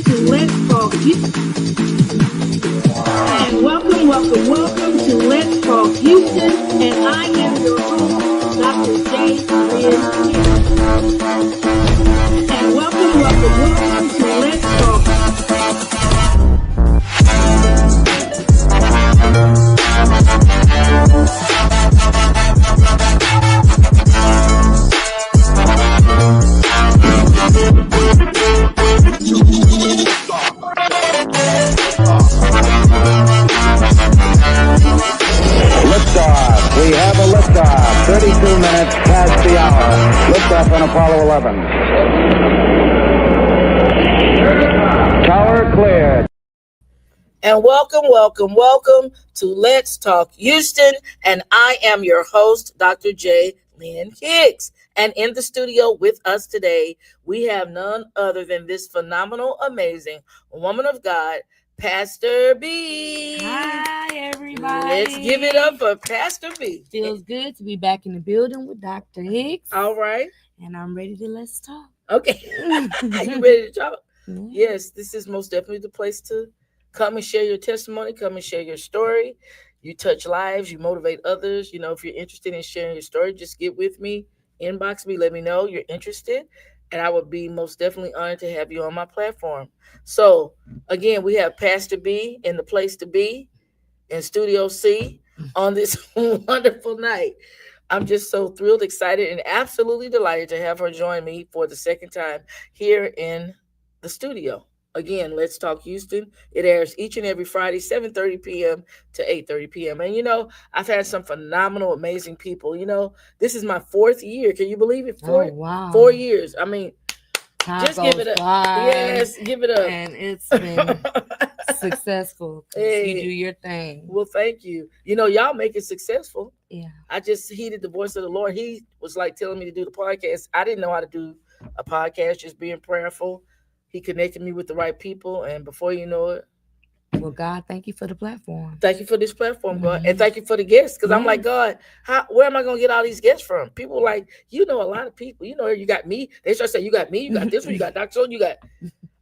to Let's Talk Houston. And welcome to Let's Talk Houston. And I am your host, Dr. J. Lynn Hicks. And welcome to Let's Talk. Liftoff. We have a liftoff. 32 minutes past the hour. Liftoff on Apollo 11. Tower cleared. And welcome to Let's Talk Houston. And I am your host, Dr. J. Lynn Hicks. And in the studio with us today, we have none other than this phenomenal, amazing woman of God, Pastor B. Hi, everybody. Let's give it up for Pastor B. Feels good to be back in the building with Dr. Hicks. All right. And I'm ready to let's talk. Okay. Are you ready to talk? Yeah. Yes, this is most definitely the place to come and share your testimony, come and share your story. You touch lives, you motivate others. You know, if you're interested in sharing your story, just get with me, inbox me, let me know you're interested. And I would be most definitely honored to have you on my platform. So, again, we have Pastor B in the place to be in Studio C on this wonderful night. I'm just so thrilled, excited, and absolutely delighted to have her join me for the second time here in the studio. Again, Let's Talk Houston. It airs each and every Friday, 7:30 p.m. to 8:30 p.m. And, you know, I've had some phenomenal, amazing people. You know, this is my fourth year. Can you believe it? Wow. 4 years. I mean, Time just give it up. by, Yes, give it up. And it's been successful. Hey. You do your thing. Well, thank you. You know, y'all make it successful. Yeah. I just heeded the voice of the Lord. He was like telling me to do the podcast. I didn't know how to do a podcast, just being prayerful. He connected me with the right people. And before you know it, Well, God, thank you for the platform. thank you for this platform, God. And thank you for the guests. Because I'm like, God, where am I going to get all these guests from? People are like, you know, a lot of people. You know, you got me. They start saying, you got me. You got this one. You got Dr. So, you got.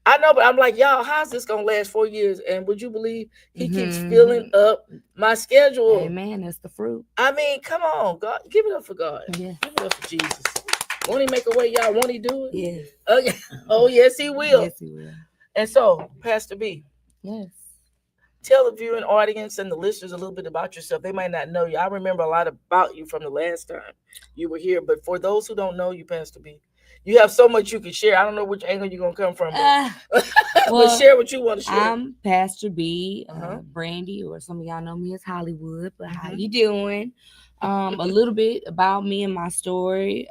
I know, but I'm like, y'all, how's this going to last 4 years? And would you believe he keeps filling up my schedule? Amen. That's the fruit. I mean, come on, God. Give it up for God. Yeah. Give it up for Jesus. Won't he make a way, y'all? Won't he do it? Yes. Okay. Oh, yes, he will. Yes, he will. And so, Pastor B, Yes. tell the viewing audience and the listeners a little bit about yourself. They might not know you. I remember a lot about you from the last time you were here. But for those who don't know you, Pastor B, you have so much you can share. I don't know which angle you're going to come from. But share what you want to share. I'm Pastor B, Uh-huh. Brandy, or some of y'all know me as Hollywood. But how you doing? A little bit about me and my story.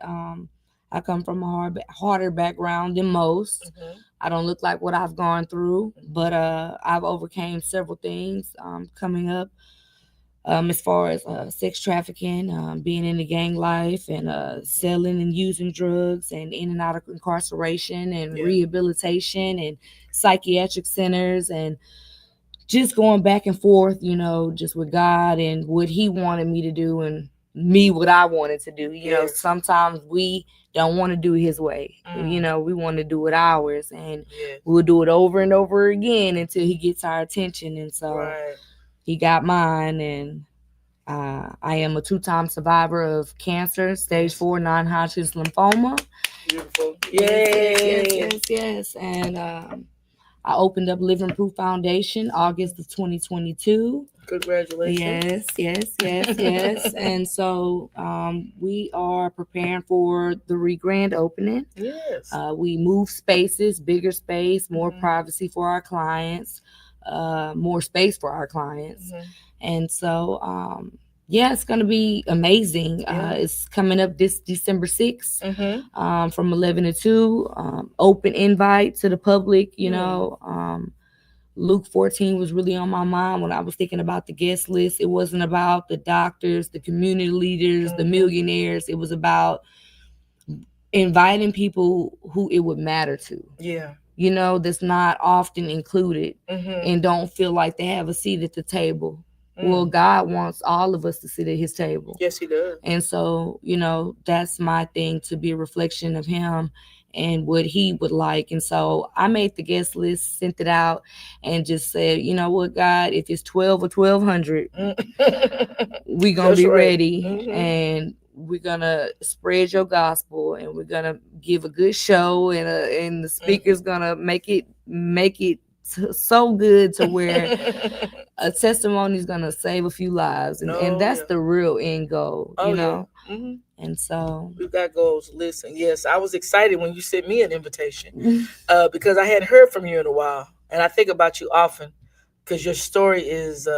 I come from a harder background than most. I don't look like what I've gone through, but I've overcame several things coming up as far as sex trafficking, being in the gang life, and selling and using drugs, and in and out of incarceration and rehabilitation and psychiatric centers, and just going back and forth, you know, just with God and what he wanted me to do and me what I wanted to do. You know, sometimes we don't want to do his way. You know, we want to do it ours, and we'll do it over and over again until he gets our attention. And so he got mine, and I am a 2-time survivor of cancer, stage 4 non-Hodgkin's lymphoma. Beautiful. Yes. And I opened up Living Proof Foundation August of 2022. Congratulations. Yes. And so we are preparing for the regrand opening. Yes. We move spaces, bigger space, more privacy for our clients, more space for our clients. And so, it's going to be amazing. It's coming up this December 6th from 11 to 2. Open invite to the public, you know. Luke 14 was really on my mind when I was thinking about the guest list. It wasn't about the doctors, the community leaders, the millionaires. It was about inviting people who it would matter to. Yeah. You know, that's not often included and don't feel like they have a seat at the table. Well, God wants all of us to sit at his table. Yes, he does. And so, you know, that's my thing, to be a reflection of him and what he would like. And so I made the guest list, sent it out, and just said, you know what, God, if it's 12 or 1200, we're going to be ready. And we're going to spread your gospel, and we're going to give a good show, and the speaker's going to make it so good to where a testimony is going to save a few lives. And that's the real end goal, you know? And so we've got goals. Listen, yes, I was excited when you sent me an invitation because I hadn't heard from you in a while. And I think about you often because your story is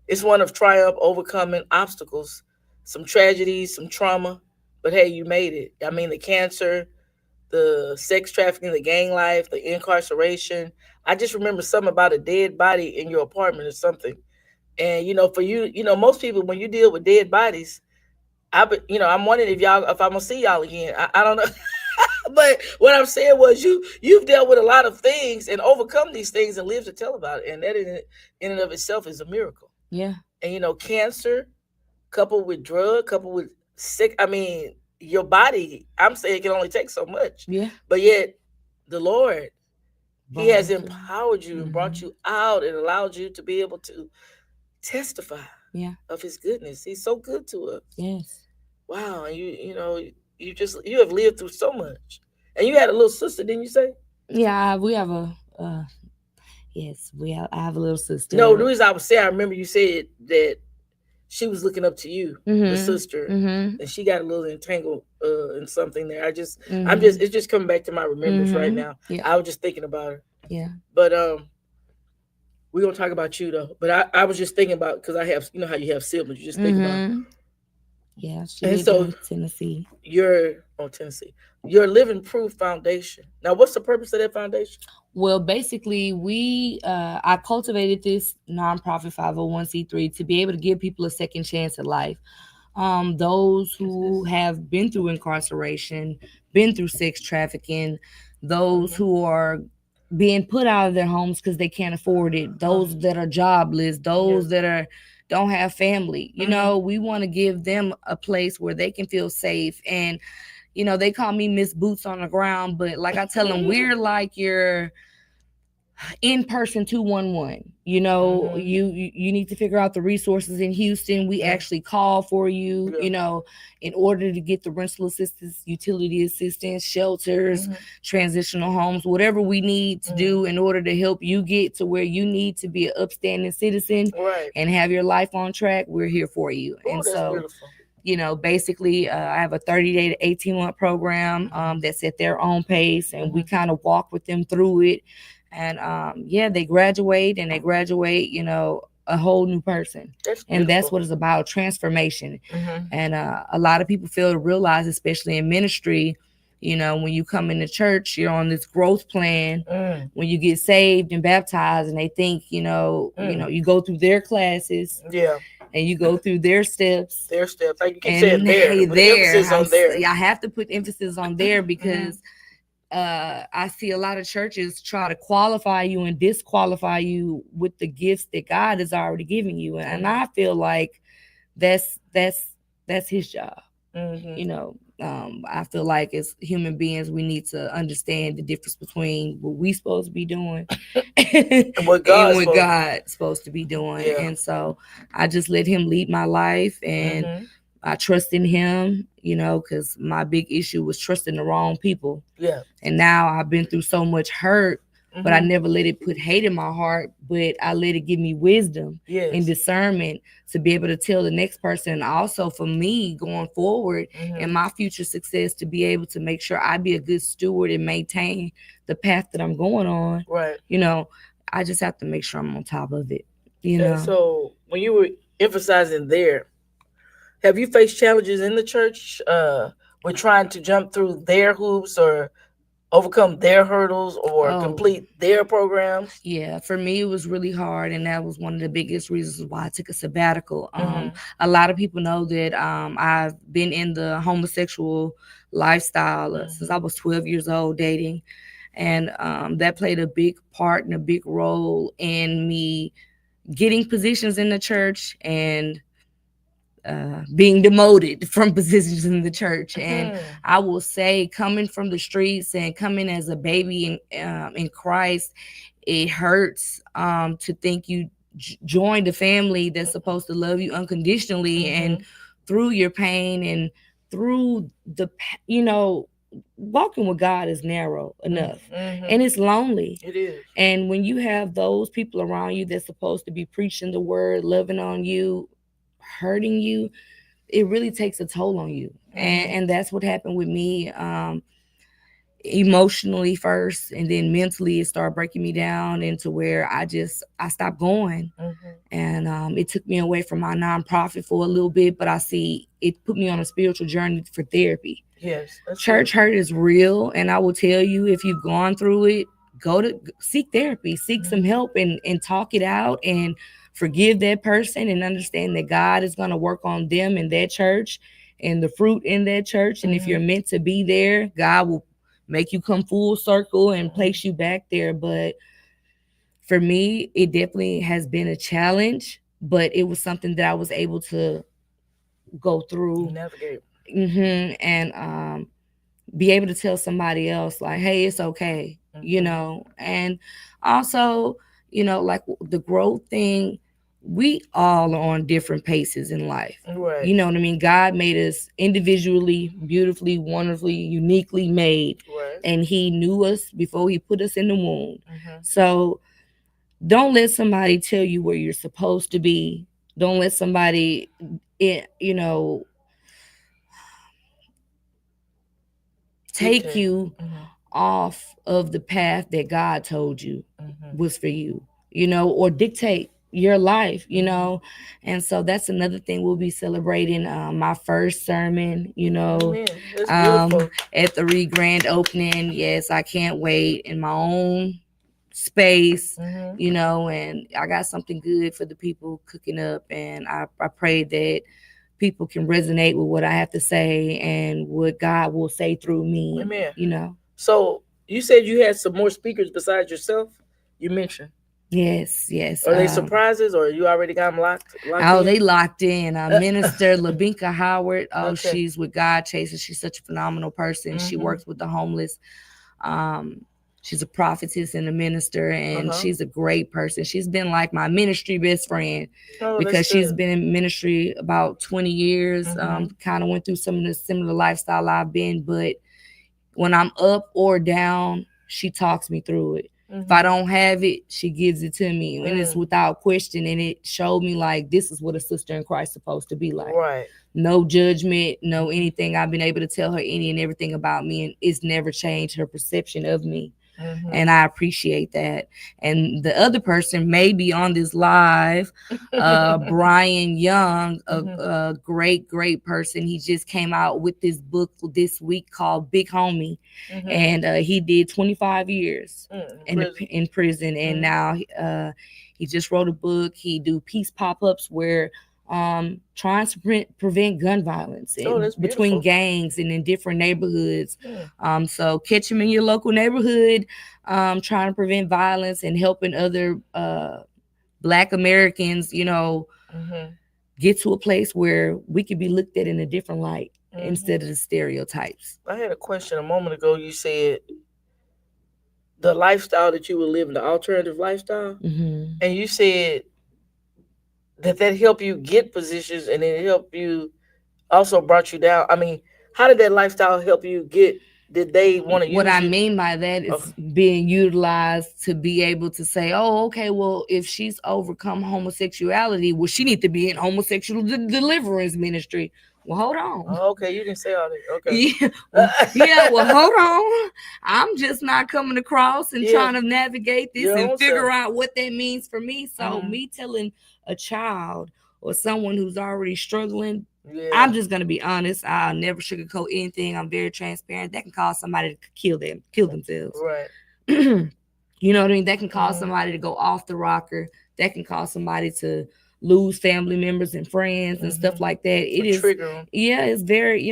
it's one of triumph, overcoming obstacles, some tragedies, some trauma. But hey, you made it. I mean, the cancer, the sex trafficking, the gang life, the incarceration. I just remember something about a dead body in your apartment or something. And, you know, for you, you know, most people, when you deal with dead bodies, I'm wondering if I'm gonna see y'all again. I don't know. But what I'm saying was you've dealt with a lot of things and overcome these things and lived to tell about it. And that in and of itself is a miracle. Yeah. And, you know, cancer coupled with drug, coupled with sick. I mean, your body, I'm saying, can only take so much. Yeah. But yet the Lord, he has empowered you and brought you out and allowed you to be able to testify of his goodness. He's so good to us. Yes. Wow. And you have lived through so much. And you had a little sister, didn't you say? Yeah, we have I have a little sister. No, the reason I would say, I remember you said that she was looking up to you, the sister, and she got a little entangled in something there. it's just coming back to my remembrance right now. Yeah. I was just thinking about her. Yeah. But we're gonna talk about you though. But I was just thinking about, because I have, you know how you have siblings, you just think about. Yeah, she lives in Tennessee. Tennessee. Your Living Proof Foundation. Now, what's the purpose of that foundation? Well, basically, I cultivated this nonprofit 501c3 to be able to give people a second chance at life. Those who have been through incarceration, been through sex trafficking, those who are being put out of their homes because they can't afford it, those that are jobless, those that don't have family. You know, we want to give them a place where they can feel safe. And, you know, they call me Miss Boots on the Ground, but like I tell them, we're like your in-person 211. You know, you need to figure out the resources in Houston. We actually call for you, you know, in order to get the rental assistance, utility assistance, shelters, transitional homes, whatever we need to do in order to help you get to where you need to be an upstanding citizen and have your life on track. We're here for you. And so beautiful. You know, basically, I have a 30-day to 18-month program that's at their own pace, and we kind of walk with them through it. And they graduate, you know, a whole new person. And that's what it's about, transformation. And a lot of people fail to realize, especially in ministry, you know, when you come into church, you're on this growth plan. When you get saved and baptized, and they think, you know, you go through their classes. Yeah. And you go through their steps. Like you keep saying there. I have to put emphasis on there because I see a lot of churches try to qualify you and disqualify you with the gifts that God has already given you. And I feel like that's his job. You know, I feel like as human beings, we need to understand the difference between what we supposed to be doing and what God's supposed to be doing. Yeah. And so I just let him lead my life, and I trust in him, you know, because my big issue was trusting the wrong people. Yeah. And now I've been through so much hurt, but I never let it put hate in my heart, but I let it give me wisdom and discernment to be able to tell the next person. Also for me going forward and my future success, to be able to make sure I be a good steward and maintain the path that I'm going on. Right. You know, I just have to make sure I'm on top of it. You know. So when you were emphasizing there, have you faced challenges in the church with trying to jump through their hoops or overcome their hurdles or complete their programs? Yeah, for me, it was really hard. And that was one of the biggest reasons why I took a sabbatical. A lot of people know that I've been in the homosexual lifestyle since I was 12 years old, dating. And that played a big part and a big role in me getting positions in the church and being demoted from positions in the church. And Mhm. I will say, coming from the streets and coming as a baby in Christ, it hurts to think you joined a family that's supposed to love you unconditionally, and through your pain and through walking with God is narrow enough, and it's lonely. It is. And when you have those people around you that's supposed to be preaching the word, loving on you, hurting you, it really takes a toll on you. And that's what happened with me. Emotionally first, and then mentally it started breaking me down into where I stopped going. And it took me away from my nonprofit for a little bit, but I see it put me on a spiritual journey for therapy. Yes, church hurt is real, and I will tell you, if you've gone through it, go to seek therapy, seek some help, and talk it out, and forgive that person, and understand that God is going to work on them in that church and the fruit in that church. And if you're meant to be there, God will make you come full circle and place you back there. But for me, it definitely has been a challenge, but it was something that I was able to go through, navigate, and be able to tell somebody else, like, hey, it's okay, and also, like the growth thing, we all are on different paces in life. Right. You know what I mean? God made us individually, beautifully, wonderfully, uniquely made. Right. And he knew us before he put us in the womb. So don't let somebody tell you where you're supposed to be. Don't let somebody, take you off of the path that God told you was for you, or dictate your life, and so that's another thing we'll be celebrating. My first sermon, at the Re-Grand opening. Yes, I can't wait, in my own space, and I got something good for the people cooking up, and I pray that people can resonate with what I have to say and what God will say through me. Amen. So you said you had some more speakers besides yourself, you mentioned. Yes. Are they surprises, or you already got them locked in? They locked in. Minister Labinka Howard. She's with God Chasers. She's such a phenomenal person. She works with the homeless. She's a prophetess and a minister, and she's a great person. She's been like my ministry best friend, because she's been in ministry about 20 years. Kind of went through some of the similar lifestyle I've been, but when I'm up or down, she talks me through it. If I don't have it, she gives it to me, and it's without question. And it showed me, like, this is what a sister in Christ is supposed to be like. Right. No judgment, no anything. I've been able to tell her any and everything about me, and it's never changed her perception of me. And I appreciate that. And the other person may be on this live, Brian Young, a great person. He just came out with this book this week called Big Homie, and he did 25 years in prison, and now he just wrote a book. He do peace pop-ups where trying to prevent gun violence between gangs and in different neighborhoods. So catch him in your local neighborhood, trying to prevent violence and helping other Black Americans, get to a place where we could be looked at in a different light instead of the stereotypes. I had a question a moment ago. You said the lifestyle that you were living, the alternative lifestyle, and you said that helped you get positions, and it helped you, also brought you down. I mean, how did that lifestyle help you get? Did they want to use what I mean by that is being utilized to be able to say, oh, okay, well, if she's overcome homosexuality, well, she needs to be in homosexual deliverance ministry. Well, hold on. Oh, okay, you didn't say all that. Okay. Well, hold on. I'm just not coming across and trying to navigate this and figure out what that means for me. So me telling a child or someone who's already struggling, I'm just going to be honest. I'll never sugarcoat anything. I'm very transparent. That can cause somebody to kill themselves. Right. You know what I mean? That can cause somebody to go off the rocker. That can cause somebody to lose family members and friends and stuff like that. It is trigger them. Yeah, it's very,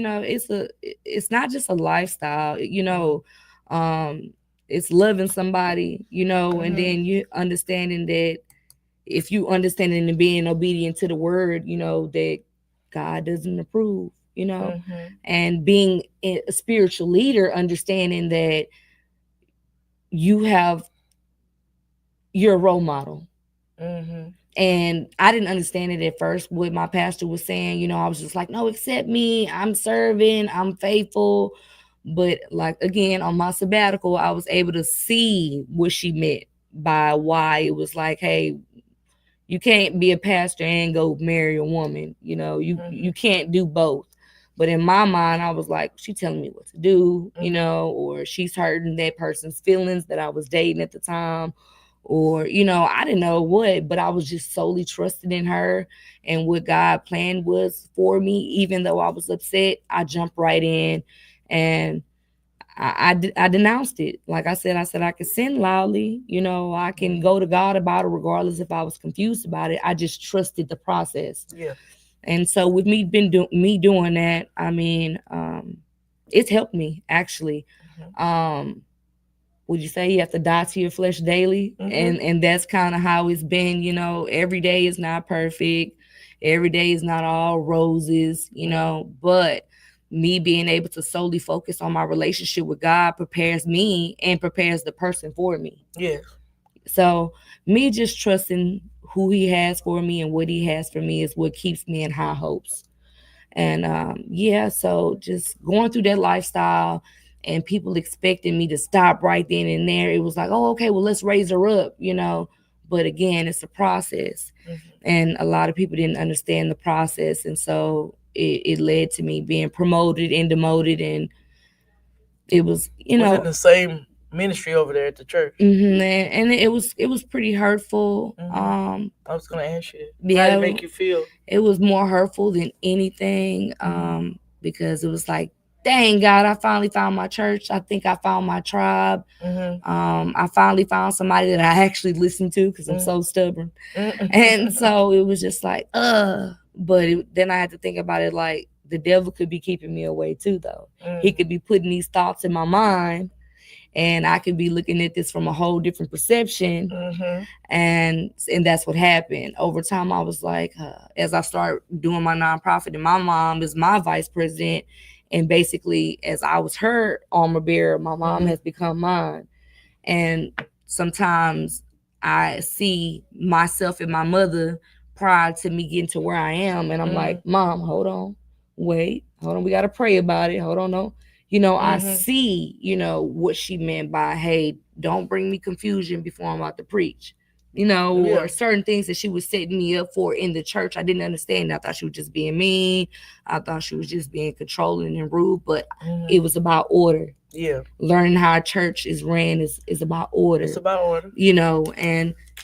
it's not just a lifestyle, it's loving somebody, and then you understanding that if you understanding and being obedient to the word, that God doesn't approve, Mm-hmm. and being a spiritual leader, understanding that you have your role model. Mm-hmm. And I didn't understand it at first, what my pastor was saying. I was just like, no, accept me. I'm serving, I'm faithful. But like, again, on my sabbatical, I was able to see what she meant by why it was like, hey, you can't be a pastor and go marry a woman. You can't do both. But in my mind, I was like, she telling me what to do, or she's hurting that person's feelings that I was dating at the time, or I didn't know what, but I was just solely trusting in her and what God planned was for me. Even though I was upset, I jumped right in, and I denounced it. Like I said I could sin loudly, I can go to God about it regardless if I was confused about it. I just trusted the process. Yeah. And so with me doing that, I mean, it's helped me actually. Would you say you have to die to your flesh daily? And that's kind of how it's been. Every day is not perfect, every day is not all roses, but me being able to solely focus on my relationship with God prepares me and prepares the person for me. Yeah. So me just trusting who he has for me and what he has for me is what keeps me in high hopes. And so just going through that lifestyle and people expecting me to stop right then and there, it was like, oh, okay, well, let's raise her up, But again, it's a process. And a lot of people didn't understand the process. And so it led to me being promoted and demoted. And it was, within the same ministry over there at the church. And it was pretty hurtful. I was gonna ask you, yeah, how did it make you feel? It was more hurtful than anything, because it was like, dang, God, I finally found my church. I think I found my tribe. I finally found somebody that I actually listened to, because I'm so stubborn. And so it was just like, but then I had to think about it like, the devil could be keeping me away too, though. He could be putting these thoughts in my mind, and I could be looking at this from a whole different perception. And that's what happened. Over time, I was like, as I started doing my nonprofit, and my mom is my vice president, and basically, as I was her armor bearer, my mom has become mine. And sometimes I see myself and my mother prior to me getting to where I am, and I'm like, Mom, hold on, wait, hold on, we got to pray about it. Hold on, no. I see, what she meant by, hey, don't bring me confusion before I'm about to preach, or certain things that she was setting me up for in the church. I didn't understand. I thought she was just being mean. I thought she was just being controlling and rude, but it was about order. Yeah. Learning how a church is ran is about order. It's about order.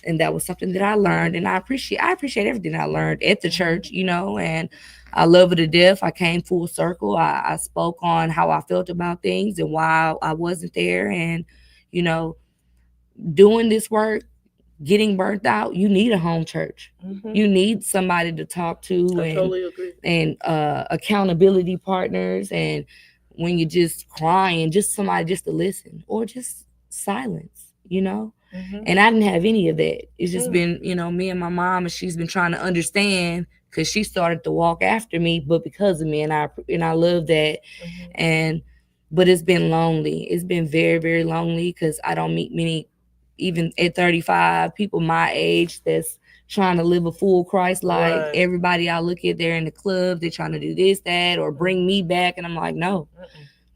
And that was something that I learned, and I appreciate everything I learned at the church, and I love it to death. I came full circle. I spoke on how I felt about things and why I wasn't there. And, doing this work, getting burnt out, you need a home church. You need somebody to talk to. I totally agree. And accountability partners. And when you're just crying, just somebody just to listen, or just silence, And I didn't have any of that. It's just been, me and my mom, and she's been trying to understand, because she started to walk after me, but because of me, and I love that. But it's been lonely. It's been very, very lonely, because I don't meet many, even at 35, people my age that's trying to live a full Christ life. Right. Everybody I look at, they're in the club, they're trying to do this, that, or bring me back, and I'm like, no,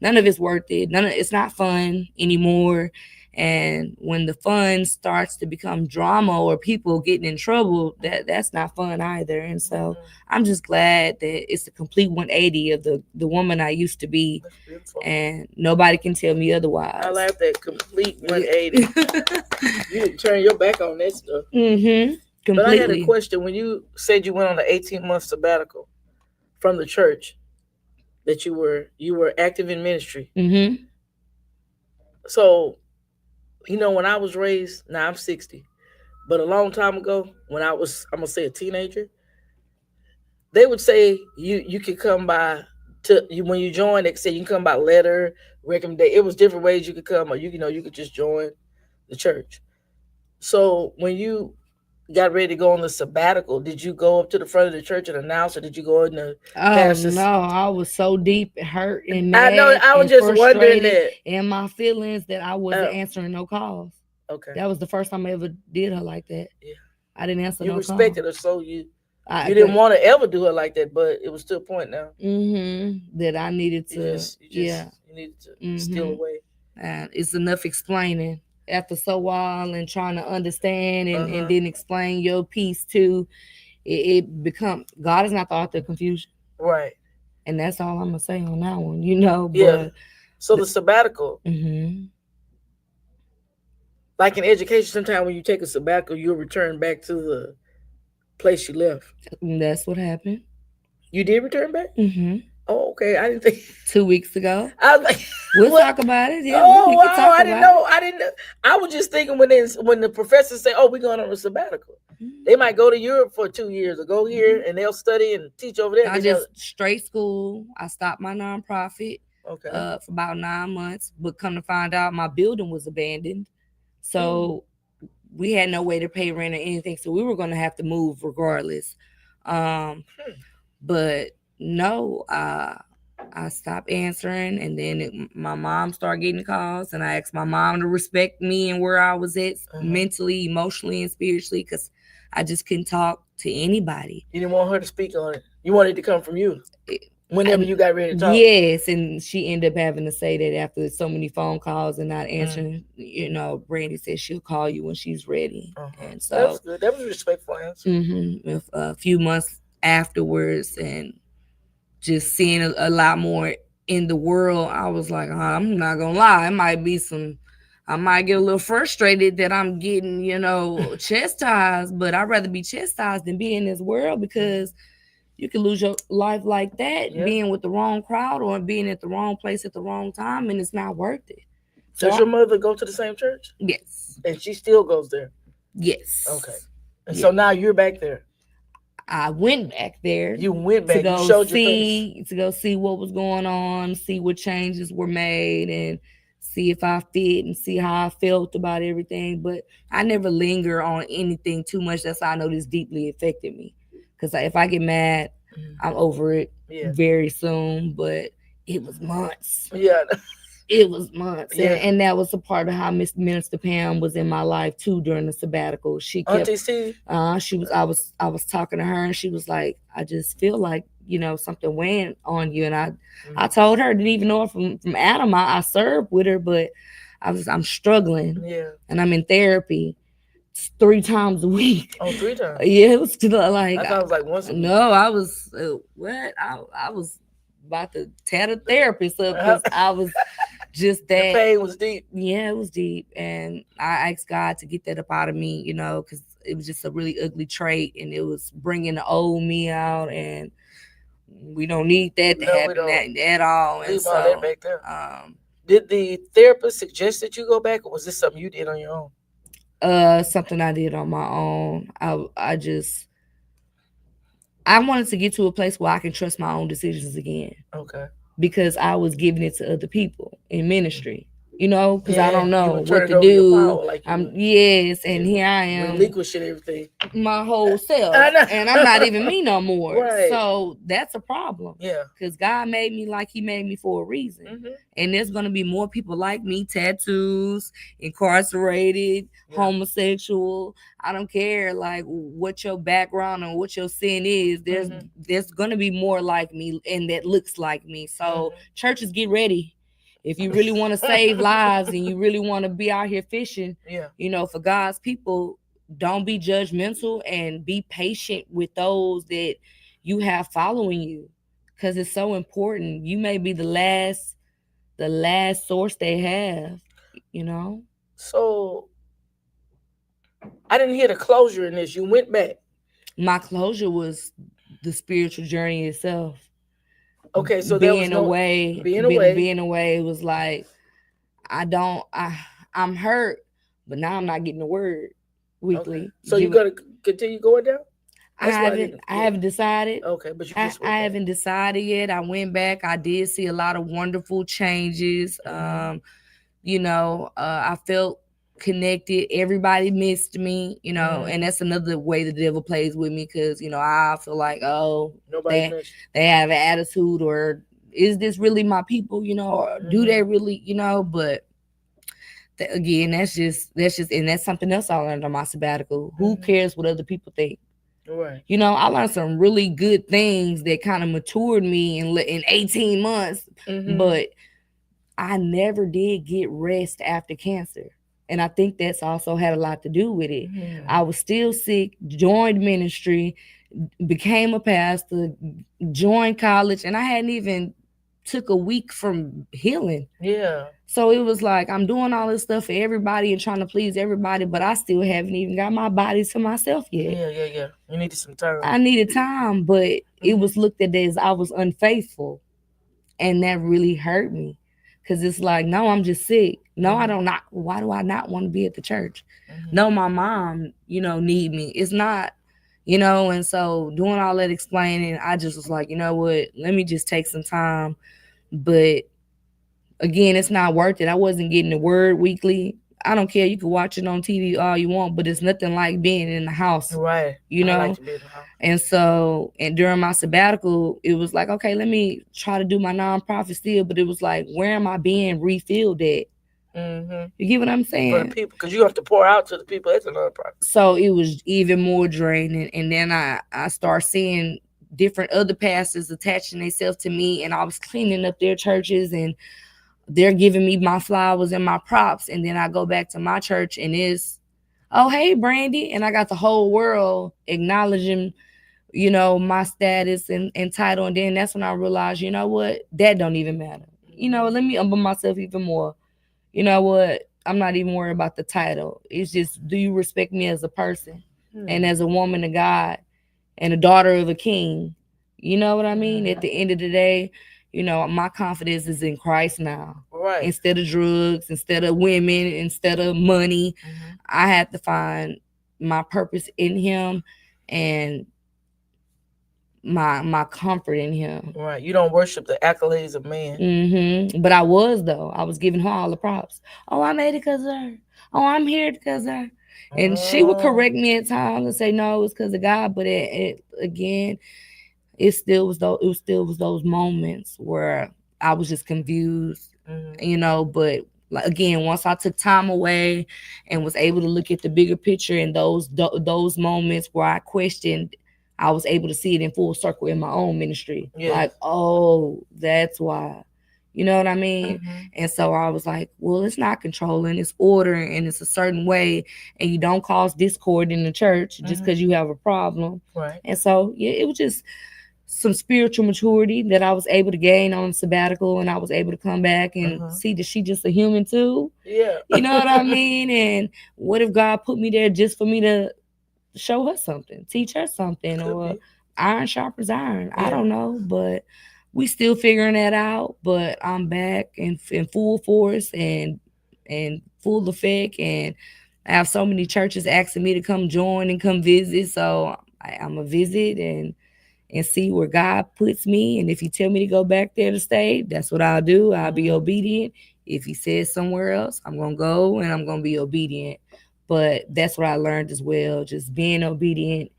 none of it's worth it. It's not fun anymore. And when the fun starts to become drama or people getting in trouble, that's not fun either. And so I'm just glad that it's a complete 180 of the woman I used to be. And nobody can tell me otherwise. I like that complete 180. You didn't turn your back on that stuff. Completely. But I had a question. When you said you went on an 18-month sabbatical from the church, that you were active in ministry. So, when I was raised, now I'm 60, but a long time ago, when I was, I'm going to say, a teenager, they would say you could come by when you join, they say you can come by letter, recommendation. It was different ways you could come, or you could just join the church. So when you got ready to go on the sabbatical, did you go up to the front of the church and announce, or did you go in the Oh pastor's? no, I was so deep hurt and I know. mad I was and just wondering frustrated that. in my feelings that I wasn't Oh. answering no calls. Okay. That was the first time I ever did her like that. Yeah. I didn't answer You no respected calls. her, so you I didn't want to ever do her like that, but it was to a point now. that I needed You to just yeah. you needed to steal Mhm. away. And it's enough explaining after so while and trying to understand and then explain your piece too. It become God is not the author of confusion. Right. And that's all I'm gonna say on that one, you know. Yeah. But So the sabbatical, like in education, sometimes when you take a sabbatical, you'll return back to the place you left. That's what happened. You did return back? Oh, okay. I didn't think 2 weeks ago. I was like, We'll what? talk about it. Yeah, Oh, we wow. can talk I didn't about know. I didn't know. I was just thinking when the professors say, "Oh, we're going on a sabbatical," it. they might go to Europe for 2 years or go here and they'll study and teach over there. I just straight school. I stopped my nonprofit for about 9 months, but come to find out my building was abandoned. So we had no way to pay rent or anything. So we were going to have to move regardless. But no, I stopped answering, and then my mom started getting calls, and I asked my mom to respect me and where I was at mentally, emotionally, and spiritually, because I just couldn't talk to anybody. You didn't want her to speak on it. You wanted it to come from you whenever you got ready to talk. Yes, and she ended up having to say that after so many phone calls and not answering. You know, Brandy said she'll call you when she's ready, and so that was good. That was a respectful answer. A few months afterwards, and just seeing a lot more in the world, I was like, I'm not gonna lie, it might be I might get a little frustrated that I'm getting, chastised, but I'd rather be chastised than be in this world, because you can lose your life like that, being with the wrong crowd or being at the wrong place at the wrong time, and it's not worth it. So does your mother go to the same church? Yes. And she still goes there? Yes. Okay. And so now you're back there. I went back there. You went back. To go you showed your face. To go see what was going on, see what changes were made, and see if I fit and see how I felt about everything. But I never linger on anything too much. That's how I know this deeply affected me. Because if I get mad, I'm over it very soon. But it was months. Yeah. It was months. And that was a part of how Miss Minister Pam was in my life too during the sabbatical. She kept I was talking to her, and she was like, I just feel like, something went on you. And I told her, didn't even know her from Adam. I served with her, but I'm struggling. Yeah. And I'm in therapy 3 times a week. Oh, 3 times? Yeah, it was like I thought it was like once a week. No, I was what? I was about to tear the therapist up, because I was just that. The pain was deep. Yeah, it was deep. And I asked God to get that up out of me, because it was just a really ugly trait, and it was bringing the old me out, and we don't need that to happen at all. And so, that back there. Did the therapist suggest that you go back, or was this something you did on your own? Something I did on my own. I wanted to get to a place where I can trust my own decisions again. Okay. Because I was giving it to other people in ministry, because I don't know what to do. And here I am relinquishing everything, my whole self, and I'm not even me no more. Right. So that's a problem. Yeah. Because God made me like He made me for a reason, and there's gonna be more people like me: tattoos, incarcerated, homosexual. I don't care like what your background or what your sin is. There's gonna be more like me and that looks like me. So churches, get ready. If you really want to save lives and you really want to be out here fishing, for God's people, don't be judgmental and be patient with those that you have following you, because it's so important. You may be the last source they have, So I didn't hear the closure in this. You went back. My closure was the spiritual journey itself. Okay, so being away was like, I'm hurt, but now I'm not getting the word weekly. Okay. So you're gonna continue going down? I haven't decided. Okay, but you just I haven't decided yet. I went back. I did see a lot of wonderful changes. I felt connected. Everybody missed me, you know, and that's another way the devil plays with me because, you know, I feel like, oh, they have an attitude, or is this really my people, you know, or do they really, you know, but again, that's just, and that's something else I learned on my sabbatical. Who cares what other people think? Right. You know, I learned some really good things that kind of matured me in 18 months, but I never did get rest after cancer. And I think that's also had a lot to do with it. I was still sick, joined ministry, became a pastor, joined college, and I hadn't even took a week from healing. Yeah. So it was like I'm doing all this stuff for everybody and trying to please everybody, but I still haven't even got my body to myself yet. Yeah. You needed some time. I needed time, but it was looked at as I was unfaithful. And that really hurt me. Because it's like, no, I'm just sick. No, I don't not. Why do I not want to be at the church? No, my mom, you know, need me. It's not, you know, and so doing all that explaining, I just was like, you know what, let me just take some time. But again, it's not worth it. I wasn't getting the word weekly. I don't care. You can watch it on TV all you want, but it's nothing like being in the house. Right. You know? I like to be in the house. And so, and during my sabbatical, it was like, okay, let me try to do my nonprofit still. But it was like, where am I being refilled at? You get what I'm saying? For the people, because you have to pour out to the people at the nonprofit. So it was even more draining. And then I started seeing different other pastors attaching themselves to me, and I was cleaning up their churches, and they're giving me my flowers and my props. And then I go back to my church, and it's, oh, hey, Brandy. And I got the whole world acknowledging, you know, my status and title. And then that's when I realized, you know what, that don't even matter. You know, let me humble myself even more. You know what, I'm not even worried about the title. It's just, do you respect me as a person and as a woman of God and a daughter of a king? You know what I mean? At the end of the day, you know, my confidence is in Christ now. Right. Instead of drugs, instead of women, instead of money, I had to find my purpose in him and my comfort in him. Right. You don't worship the accolades of man. But I was, though. I was giving her all the props. Oh, I made it because of her. Oh, I'm here because of her. And she would correct me at times and say, no, it's because of God. But again, it still was those moments where I was just confused, you know. But like, again, once I took time away and was able to look at the bigger picture, and those moments where I questioned, I was able to see it in full circle in my own ministry. Like, oh, that's why. You know what I mean? And so I was like, well, it's not controlling, it's order, and it's a certain way, and you don't cause discord in the church just because you have a problem. Right. And so, yeah, it was just some spiritual maturity that I was able to gain on sabbatical, and I was able to come back and see that she just a human too. Yeah. You know what I mean? And what if God put me there just for me to show her something, teach her something, or iron sharpens iron. I don't know, but we still figuring that out. But I'm back in full force and full effect, and I have so many churches asking me to come join and come visit. So I'm a visit and see where God puts me. And if he tell me to go back there to stay, that's what I'll do. I'll be obedient. If he says somewhere else, I'm gonna go and I'm gonna be obedient. But that's what I learned as well, just being obedient,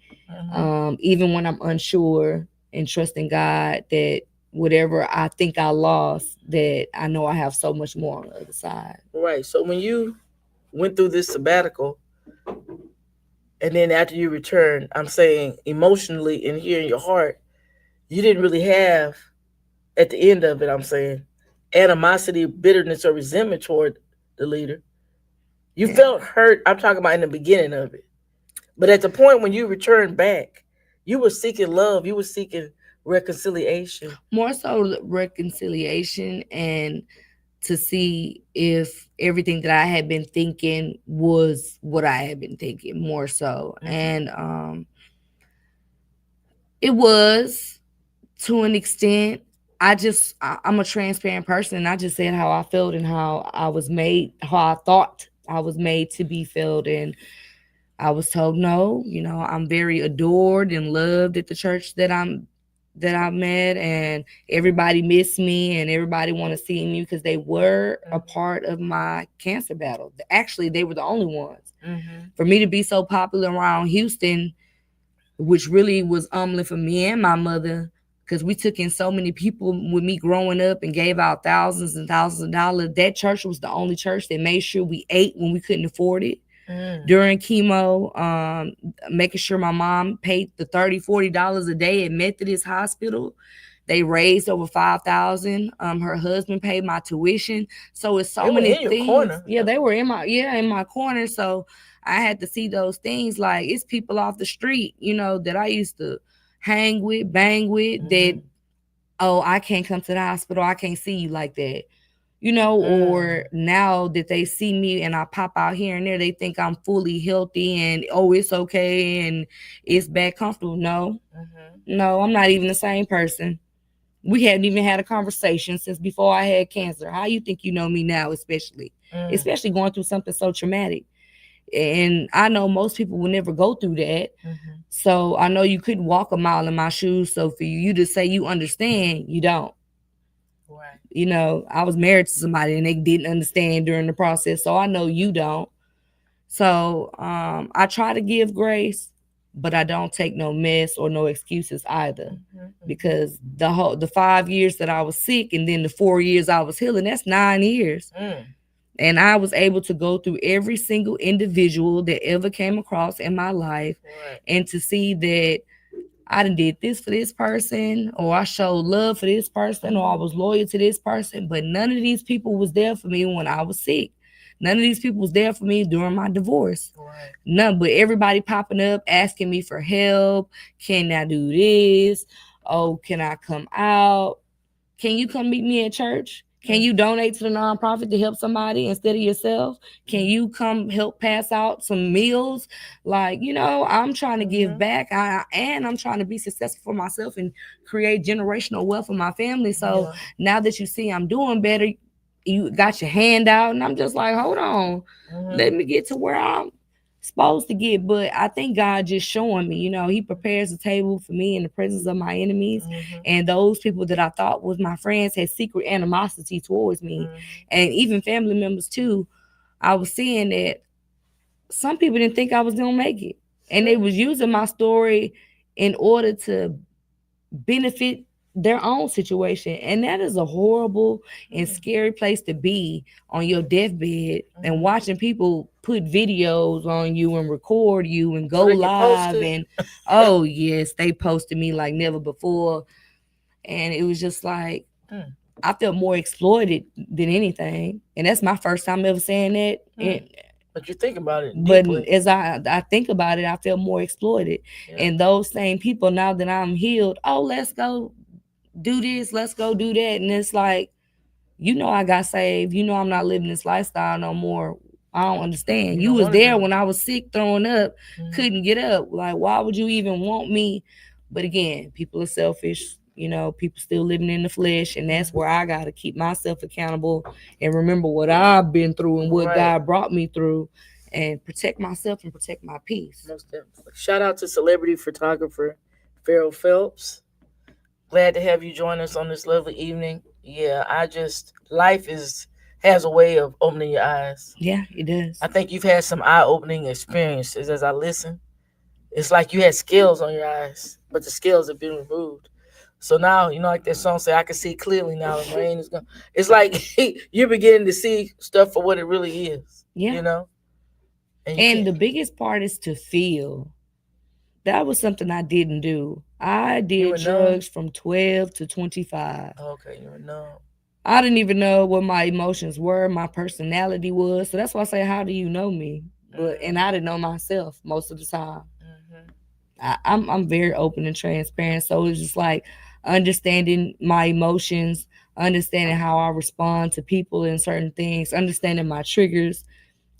even when I'm unsure, and trusting God that whatever I think I lost, that I know I have so much more on the other side. Right. So when you went through this sabbatical, and then after you returned, I'm saying emotionally and here in your heart, you didn't really have, at the end of it, I'm saying, animosity, bitterness, or resentment toward the leader. You felt hurt. I'm talking about in the beginning of it. But at the point when you returned back, you were seeking love. You were seeking reconciliation. More so reconciliation, and to see if everything that I had been thinking was what I had been thinking, more so. And it was, to an extent. I'm a transparent person, and I just said how I felt and how I was made, how I thought I was made to be felt. And I was told, no, you know, I'm very adored and loved at the church that I'm that I met, and everybody missed me and everybody want to see me because they were a part of my cancer battle. Actually, they were the only ones. For me to be so popular around Houston, which really was humbling for me and my mother, because we took in so many people with me growing up and gave out thousands and thousands of dollars. That church was the only church that made sure we ate when we couldn't afford it. During chemo, making sure my mom paid the $30-$40 a day at Methodist Hospital. They raised over $5,000. Her husband paid my tuition. So it's so many things. Corner. Yeah, they were in my corner. So I had to see those things. Like, it's people off the street, that I used to hang with, bang with, that, oh, I can't come to the hospital. I can't see you like that. Or now that they see me and I pop out here and there, they think I'm fully healthy and, oh, it's okay and it's back comfortable. No, I'm not even the same person. We hadn't even had a conversation since before I had cancer. How you think you know me now, especially going through something so traumatic? And I know most people will never go through that. So I know you couldn't walk a mile in my shoes. So for you to say you understand, you don't. Right. I was married to somebody and they didn't understand during the process. So I know you don't. So I try to give grace, but I don't take no mess or no excuses either. Because the 5 years that I was sick and then the 4 years I was healing, that's 9 years. And I was able to go through every single individual that ever came across in my life, and to see that I done did this for this person, or I showed love for this person, or I was loyal to this person. But none of these people was there for me when I was sick. None of these people was there for me during my divorce. None, but everybody popping up, asking me for help. Can I do this? Oh, can I come out? Can you come meet me at church? Can you donate to the nonprofit to help somebody instead of yourself? Can you come help pass out some meals? Like, I'm trying to give back, and I'm trying to be successful for myself and create generational wealth for my family. So now that you see I'm doing better, you got your hand out, and I'm just like, hold on, let me get to where I'm supposed to get. But I think God just showing me, he prepares a table for me in the presence of my enemies. And those people that I thought was my friends had secret animosity towards me. And even family members too. I was seeing that some people didn't think I was gonna make it, and they was using my story in order to benefit their own situation. And that is a horrible and scary place to be, on your deathbed and watching people put videos on you and record you and go live. And oh yes, they posted me like never before. And it was just like, I felt more exploited than anything. And that's my first time ever saying that. But you think about it deeply. But as I think about it, I feel more exploited. And those same people, now that I'm healed, oh, let's go do this, let's go do that. And it's like, I got saved. I'm not living this lifestyle no more. I don't understand. You was there when I was sick, throwing up, couldn't get up. Like, why would you even want me? But again, people are selfish. People still living in the flesh. And that's where I got to keep myself accountable and remember what I've been through and what God brought me through, and protect myself and protect my peace. Most definitely. Shout out to celebrity photographer Farrell Phelps. Glad to have you join us on this lovely evening. Yeah, life has a way of opening your eyes. Yeah, it does. I think you've had some eye-opening experiences as I listen. It's like you had scales on your eyes, but the scales have been removed. So now, like that song say, I can see clearly now. The rain is gone. It's like you're beginning to see stuff for what it really is. Yeah. And the biggest part is to feel. That was something I didn't do. I did drugs from 12 to 25. Okay, you were numb. I didn't even know what my emotions were, my personality was. So that's why I say, how do you know me? And I didn't know myself most of the time. I'm very open and transparent. So it's just like understanding my emotions, understanding how I respond to people and certain things, understanding my triggers,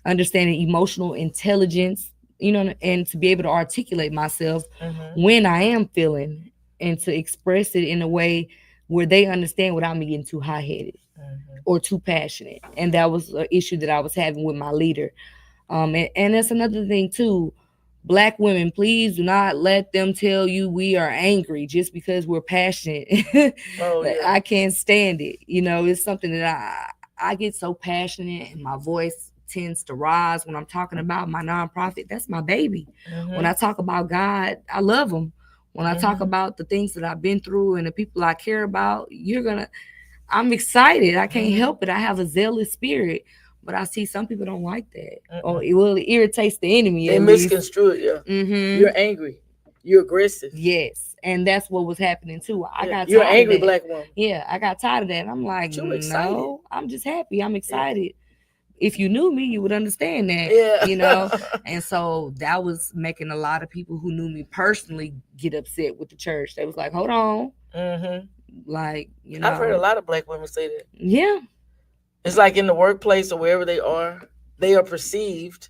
understanding emotional intelligence, and to be able to articulate myself when I am feeling, and to express it in a way where they understand without me getting too high-headed or too passionate. And that was an issue that I was having with my leader. And that's another thing too. Black women, please do not let them tell you we are angry just because we're passionate. Oh, yeah. I can't stand it. You know, it's something that I get so passionate and my voice tends to rise when I'm talking about my nonprofit. That's my baby. Mhm. When I talk about God, I love him. When I talk Mhm. about the things that I've been through and the people I care about, I'm excited. I can't Mhm. help it. I have a zealous spirit. But I see some people don't like that. Or Mm-mm. it irritates the enemy. They at least. misconstrue it. Yeah. Mhm. You're angry. You're aggressive. Yes, and that's what was happening too. I Yeah. got You're an tired angry of that. black woman. Yeah, I got tired of that. I'm like, But you excited. no, I'm just happy. I'm excited. If you knew me, you would understand that. Yeah. You know, and so that was making a lot of people who knew me personally get upset with the church. They was like, hold on, Mhm. like, you know. I've heard a lot of black women say that. Yeah. It's like in the workplace or wherever they are perceived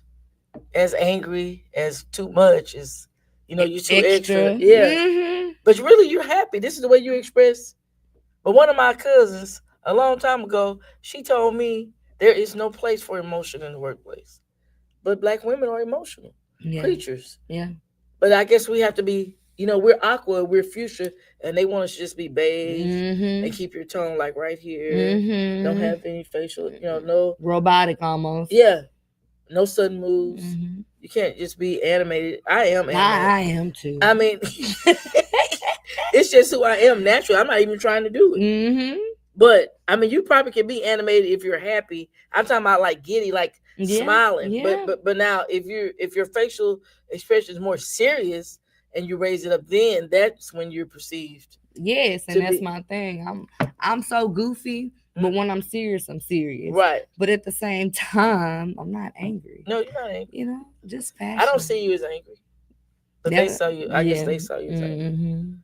as angry, as too much, as you're too extra. Yeah. Mm-hmm. But really, you're happy. This is the way you express. But one of my cousins, a long time ago, she told me there is no place for emotion in the workplace. But black women are emotional creatures. Yeah. But I guess we have to be, we're aqua, we're fuchsia, and they want us to just be beige Mm-hmm. and keep your tone like right here. Mm-hmm. Don't have any facial, no. Robotic almost. Yeah. No sudden moves. Mm-hmm. You can't just be animated. I am animated. I am too. I mean, it's just who I am naturally. I'm not even trying to do it. Mm-hmm. But I mean, you probably can be animated if you're happy. I'm talking about like giddy, like smiling. Yeah. But now if your facial expression is more serious and you raise it up, then that's when you're perceived. Yes, and that's my thing. I'm so goofy, but when I'm serious, I'm serious. Right. But at the same time, I'm not angry. No, you're not angry. You know, just passionate. I don't see you as angry. But they saw you. I guess they saw you as angry. Mm-hmm.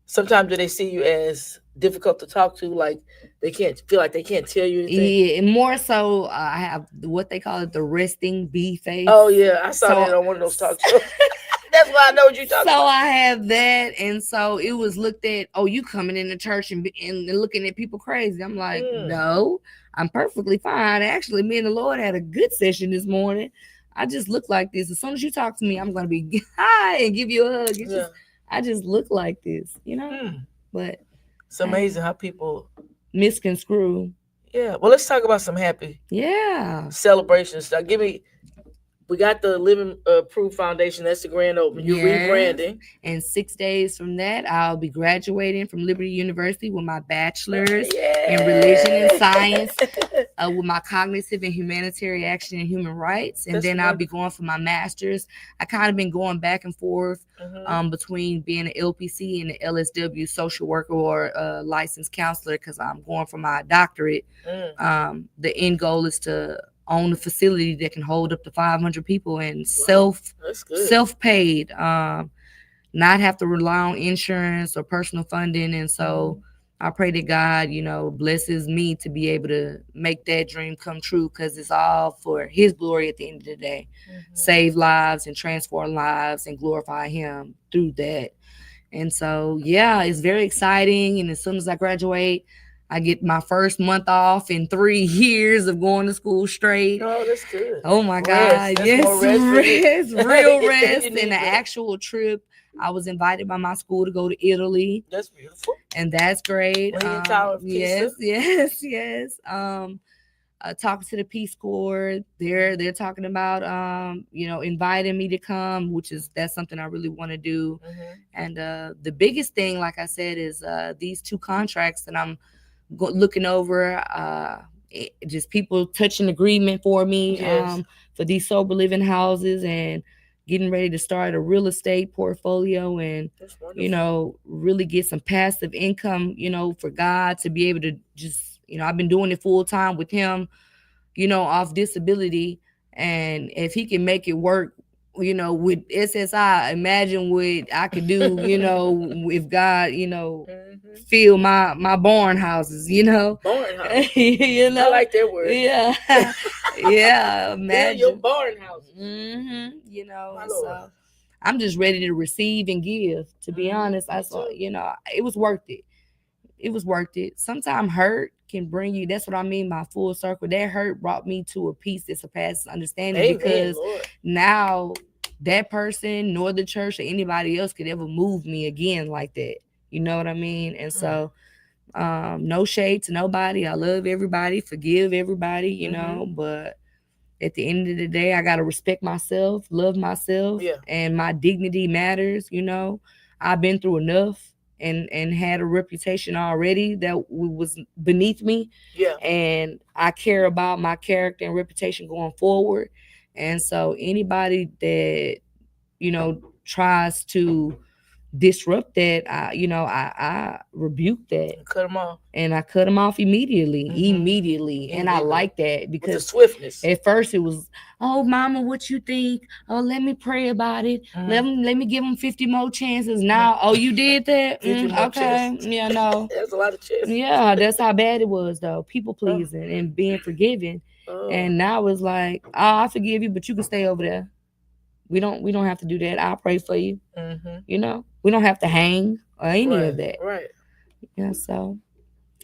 Sometimes do they see you as difficult to talk to, like they can't feel like they can't tell you anything? Yeah, more so I have what they call it, the resting bee face. Oh yeah, I saw that on one of those talk shows. That's why I know what you're talking about. So I have that, and so it was looked at, oh, you coming into church and looking at people crazy. I'm like, no, I'm perfectly fine. Actually, me and the Lord had a good session this morning. I just look like this. As soon as you talk to me, I'm going to be hi and give you a hug. I just look like this, But it's amazing how people misconstrue. Yeah. Well, let's talk about some happy celebrations. Now, we got the Living Proof Foundation. That's the grand opening. You're rebranding. And 6 days from that, I'll be graduating from Liberty University with my bachelor's in religion and science, with my cognitive and humanitarian action and human rights. And then I'll be going for my master's. I kind of been going back and forth between being an LPC and an LSW social worker or a licensed counselor because I'm going for my doctorate. The end goal is to own a facility that can hold up to 500 people and self-paid, not have to rely on insurance or personal funding. And so I pray that God, blesses me to be able to make that dream come true because it's all for his glory at the end of the day. Save lives and transform lives and glorify him through that. And so, it's very exciting. And as soon as I graduate, I get my first month off in 3 years of going to school straight. Oh, that's good. Oh my God. Yes, rest, real rest. And the actual trip, I was invited by my school to go to Italy. That's beautiful. And that's great. Yes. Talking to the Peace Corps, they're talking about inviting me to come, that's something I really want to do. And the biggest thing, like I said, is these 2 contracts that I'm looking over, just people touching agreement for me for these sober living houses and getting ready to start a real estate portfolio and really get some passive income, for God to be able to just, I've been doing it full time with him, off disability. And if he can make it work, with SSI, imagine what I could do, if God, fill my barn houses, Barn house. I like that word. Yeah. Imagine your barn house. So I'm just ready to receive and give. To be honest, I saw, it was worth it. It was worth it. Sometimes hurt can bring you. That's what I mean by full circle. That hurt brought me to a peace that surpasses understanding. Because now that person nor the church or anybody else could ever move me again like that. You know what I mean? And so no shade to nobody. I love everybody, forgive everybody, you know, but at the end of the day, I gotta respect myself, love myself, and my dignity matters, you know. I've been through enough and had a reputation already that was beneath me. Yeah. And I care about my character and reputation going forward. And so anybody that, you know, tries to disrupt that, I rebuke that. Cut them off. And I cut them off immediately. And I like that because with the swiftness. At first it was, oh, mama, what you think? Oh, let me pray about it. Let me give them 50 more chances. Now, oh, you did that? Okay. Yeah, no. That's a lot of chances. Yeah, that's how bad it was, though. People pleasing and being forgiving. And now it's like, oh, I forgive you, but you can stay over there. We don't have to do that. I'll pray for you. You know, we don't have to hang or any of that. Right. Yeah. So,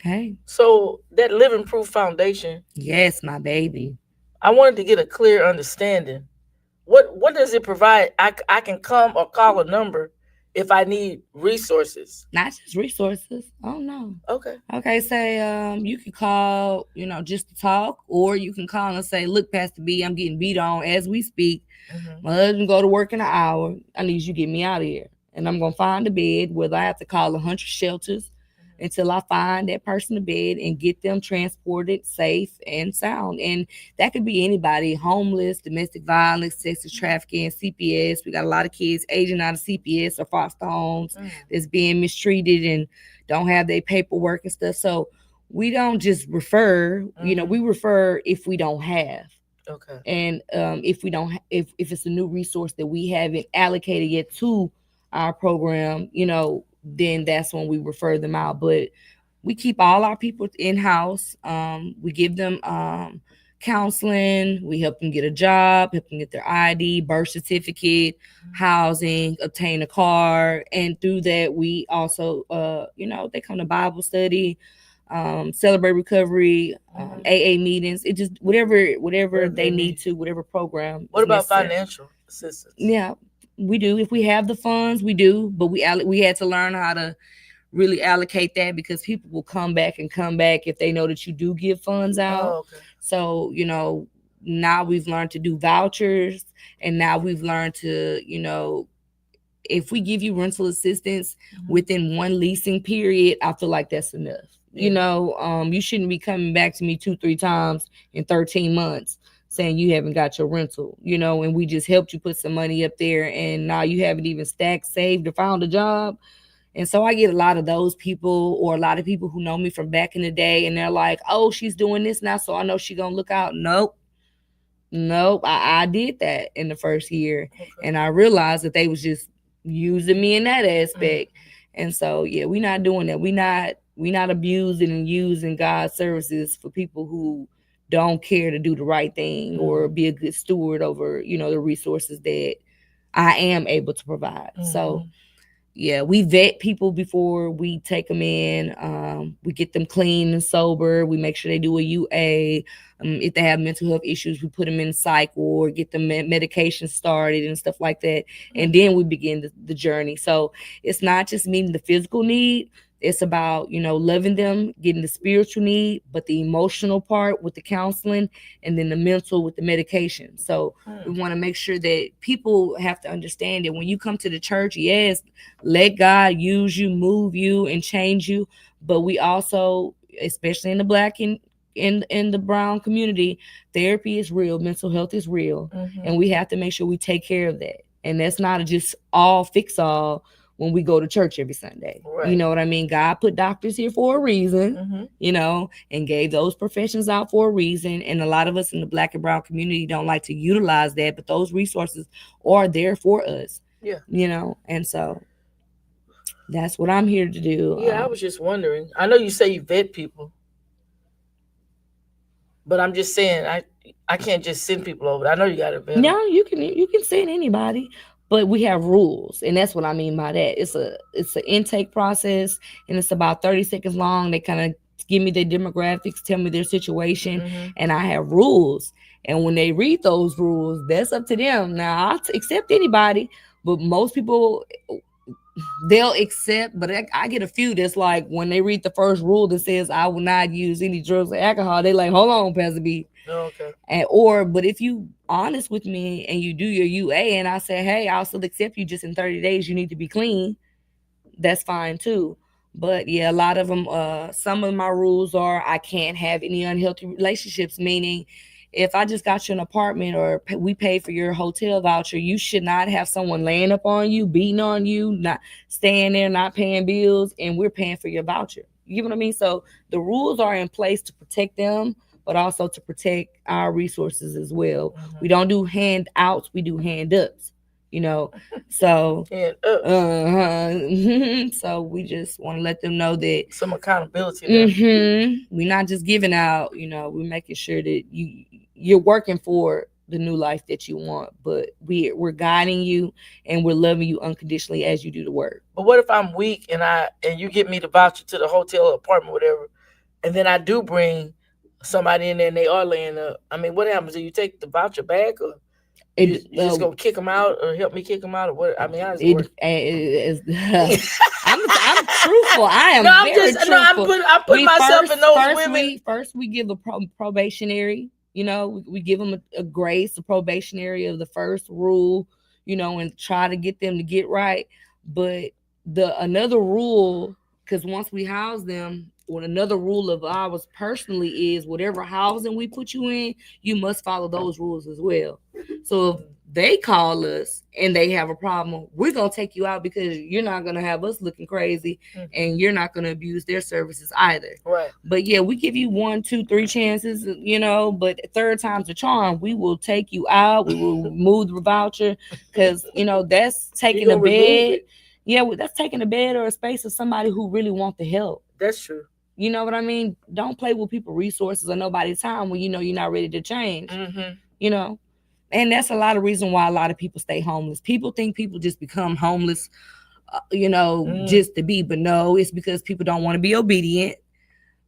hey. So that Living Proof Foundation. Yes, my baby. I wanted to get a clear understanding. What does it provide? I can come or call a number if I need resources. Not just resources. Oh no. Okay. Okay. Say you can call, you know, just to talk, or you can call and say, look, Pastor B, I'm getting beat on as we speak. My husband go to work in an hour. I need you to get me out of here. And I'm gonna find a bed, whether I have to call 100 shelters until I find that person a bed and get them transported safe and sound. And that could be anybody: homeless, domestic violence, sex trafficking, CPS. We got a lot of kids aging out of CPS or foster homes that's being mistreated and don't have their paperwork and stuff. So we don't just refer, you know, we refer if we don't have. Okay. And if we don't, if it's a new resource that we haven't allocated yet to our program, you know, then that's when we refer them out. But we keep all our people in-house. We give them counseling. We help them get a job, help them get their ID, birth certificate, housing, obtain a car. And through that, we also, you know, they come to Bible study, Celebrate Recovery, AA meetings. It just whatever they need to, whatever program. What about financial assistance? Yeah, we do. If we have the funds, we do. But we had to learn how to really allocate that, because people will come back if they know that you do give funds out. Oh, okay. So, you know, now we've learned to do vouchers, and now we've learned to, you know, if we give you rental assistance within one leasing period, I feel like that's enough. You know, you shouldn't be coming back to me 2-3 times in 13 months saying you haven't got your rental, you know, and we just helped you put some money up there and now you haven't even stacked, saved, or found a job. And so I get a lot of those people, or a lot of people who know me from back in the day, and they're like, oh, she's doing this now, so I know she's going to look out. Nope. I did that in the first year. Okay. And I realized that they was just using me in that aspect. And so, yeah, we're not doing that. We're not abusing and using God's services for people who don't care to do the right thing or be a good steward over, you know, the resources that I am able to provide. So, yeah, we vet people before we take them in. We get them clean and sober. We make sure they do a UA. If they have mental health issues, we put them in psych ward, get them medication started and stuff like that. And then we begin the journey. So it's not just meeting the physical need. It's about, you know, loving them, getting the spiritual need, but the emotional part with the counseling, and then the mental with the medication. So we want to make sure that people have to understand that when you come to the church, yes, let God use you, move you, and change you. But we also, especially in the Black and in the brown community, therapy is real, mental health is real, and we have to make sure we take care of that. And that's not just all fix all when we go to church every Sunday. Right. You know what I mean? God put doctors here for a reason, you know, and gave those professions out for a reason. And a lot of us in the Black and brown community don't like to utilize that, but those resources are there for us. Yeah. You know, and so that's what I'm here to do. Yeah, I was just wondering. I know you say you vet people, but I'm just saying I can't just send people over. I know you got to vet. No, you can send anybody. But we have rules, and that's what I mean by that. It's an intake process, and it's about 30 seconds long. They kind of give me their demographics, tell me their situation, Mhm. and I have rules. And when they read those rules, that's up to them. Now, I'll accept anybody, but most people, they'll accept. But I get a few that's like, when they read the first rule that says I will not use any drugs or alcohol, they like, hold on, Pastor B. Okay. But if you honest with me and you do your UA and I say, hey, I'll still accept you, just in 30 days you need to be clean, that's fine too. But yeah, a lot of them, some of my rules are I can't have any unhealthy relationships, meaning if I just got you an apartment or we pay for your hotel voucher, you should not have someone laying up on you, beating on you, not staying there, not paying bills, and we're paying for your voucher. You know what I mean? So the rules are in place to protect them, but also to protect our resources as well. Mhm. We don't do handouts, we do hand ups, you know. So And so we just want to let them know that some accountability there. we're not just giving out, we're making sure that you're working for the new life that you want, but we're guiding you and we're loving you unconditionally as you do the work. But what if I'm weak and you get me the voucher to the hotel or apartment, whatever, and then I do bring somebody in there and they are laying up? I mean, what happens? Do you take the voucher back, or you just gonna kick them out, or help me kick them out, or what? I mean, how does it work? I'm truthful. I am very truthful. I put myself in those women. First, we give a probationary. We give them a grace, a probationary of the first rule, and try to get them to get right. But another rule, because once we house them, another rule of ours personally is whatever housing we put you in, you must follow those rules as well. So if they call us and they have a problem, we're going to take you out because you're not going to have us looking crazy and you're not going to abuse their services either. Right. But yeah, we give you 1, 2, 3 chances, but third time's a charm. We will take you out. We will remove the voucher because, that's taking a bed. Yeah, that's taking a bed or a space of somebody who really wants the help. That's true. You know what I mean? Don't play with people's resources or nobody's time when you're not ready to change. And that's a lot of reason why a lot of people stay homeless. People think people just become homeless, just to be. But no, it's because people don't want to be obedient.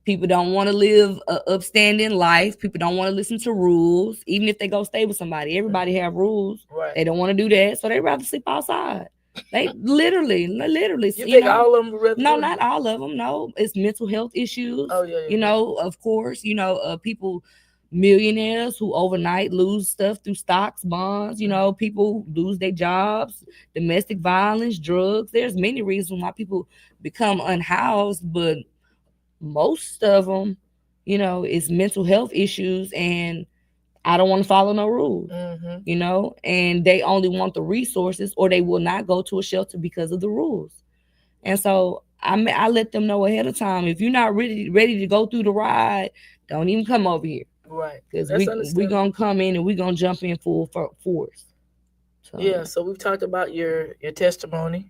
People don't want to live an upstanding life. People don't want to listen to rules. Even if they go stay with somebody, everybody have rules. Right. They don't want to do that. So they rather sleep outside. They literally. You think all of them? No, not all of them. No, it's mental health issues. Oh yeah. Of course, people, millionaires who overnight lose stuff through stocks, bonds. People lose their jobs, domestic violence, drugs. There's many reasons why people become unhoused, but most of them, is mental health issues and I don't want to follow no rules, and they only want the resources or they will not go to a shelter because of the rules. And so I let them know ahead of time, if you're not ready to go through the ride, don't even come over here. Right. Because we're going to come in and we're going to jump in full force. So, yeah, so we've talked about your testimony,